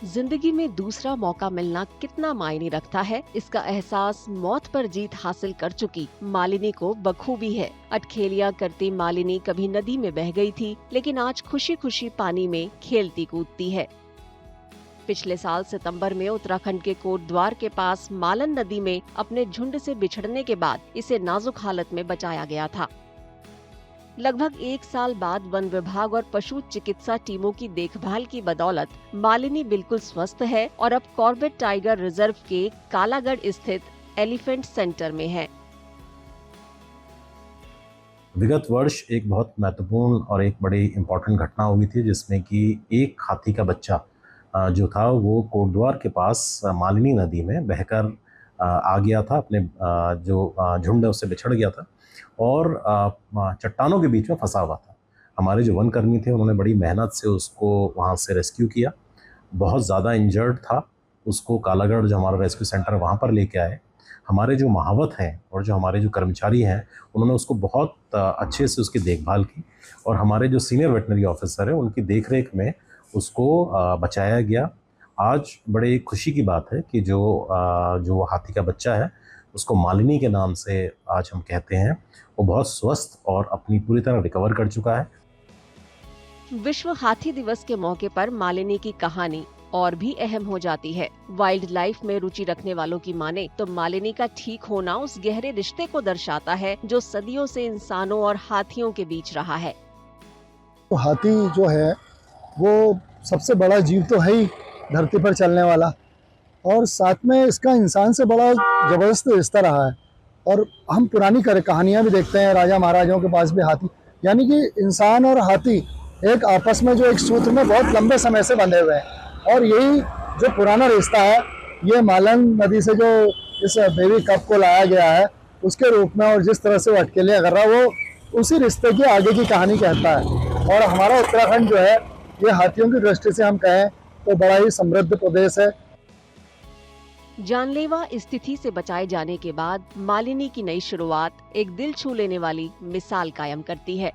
जिंदगी में दूसरा मौका मिलना कितना मायने रखता है, इसका एहसास मौत पर जीत हासिल कर चुकी मालिनी को बखूबी है। अटखेलियां करती मालिनी कभी नदी में बह गई थी, लेकिन आज खुशी खुशी पानी में खेलती कूदती है। पिछले साल सितंबर में उत्तराखंड के कोटद्वार के पास मालन नदी में अपने झुंड से बिछड़ने के बाद इसे नाजुक हालत में बचाया गया था। लगभग 1 साल बाद वन विभाग और पशु चिकित्सा टीमों की देखभाल की बदौलत मालिनी बिल्कुल स्वस्थ है और अब कॉर्बेट टाइगर रिजर्व के कालागढ़ स्थित एलिफेंट सेंटर में है। विगत वर्ष एक बहुत महत्वपूर्ण और एक बड़ी इम्पोर्टेंट घटना हुई थी, जिसमें कि एक हाथी का बच्चा जो था वो कोटद्वार के पास मालिनी नदी में बहकर आ गया था। अपने जो झुंड है उससे बिछड़ गया था और चट्टानों के बीच में फंसा हुआ था। हमारे जो वन कर्मी थे उन्होंने बड़ी मेहनत से उसको वहाँ से रेस्क्यू किया। बहुत ज़्यादा इंजर्ड था, उसको कालागढ़ जो हमारा रेस्क्यू सेंटर वहाँ पर लेके आए। हमारे जो महावत हैं और जो हमारे जो कर्मचारी हैं उन्होंने उसको बहुत अच्छे से उसकी देखभाल की और हमारे जो सीनियर वेटनरी ऑफिसर हैं उनकी देखरेख में उसको बचाया गया। आज बड़े खुशी की बात है कि जो हाथी का बच्चा है उसको मालिनी के नाम से आज हम कहते हैं, वो बहुत स्वस्थ और अपनी पूरी तरह रिकवर कर चुका है। विश्व हाथी दिवस के मौके पर मालिनी की कहानी और भी अहम हो जाती है। वाइल्ड लाइफ में रुचि रखने वालों की माने तो मालिनी का ठीक होना उस गहरे रिश्ते को दर्शाता है जो सदियों से इंसानों और हाथियों के बीच रहा है। तो हाथी जो है वो सबसे बड़ा जीव तो है ही धरती पर चलने वाला, और साथ में इसका इंसान से बड़ा ज़बरदस्त रिश्ता रहा है। और हम पुरानी कहानियाँ भी देखते हैं, राजा महाराजाओं के पास भी हाथी, यानी कि इंसान और हाथी एक आपस में जो एक सूत्र में बहुत लंबे समय से बंधे हुए हैं। और यही जो पुराना रिश्ता है, ये मालन नदी से जो इस बेबी कप को लाया गया है उसके रूप में, और जिस तरह से वो अटकेलियाँ कर रहा है वो उसी रिश्ते की आगे की कहानी कहता है। और हमारा उत्तराखंड जो है ये हाथियों की दृष्टि से हम कहें तो बड़ा ही समृद्ध प्रदेश है। जानलेवा स्थिति से बचाए जाने के बाद मालिनी की नई शुरुआत एक दिल छू लेने वाली मिसाल कायम करती है।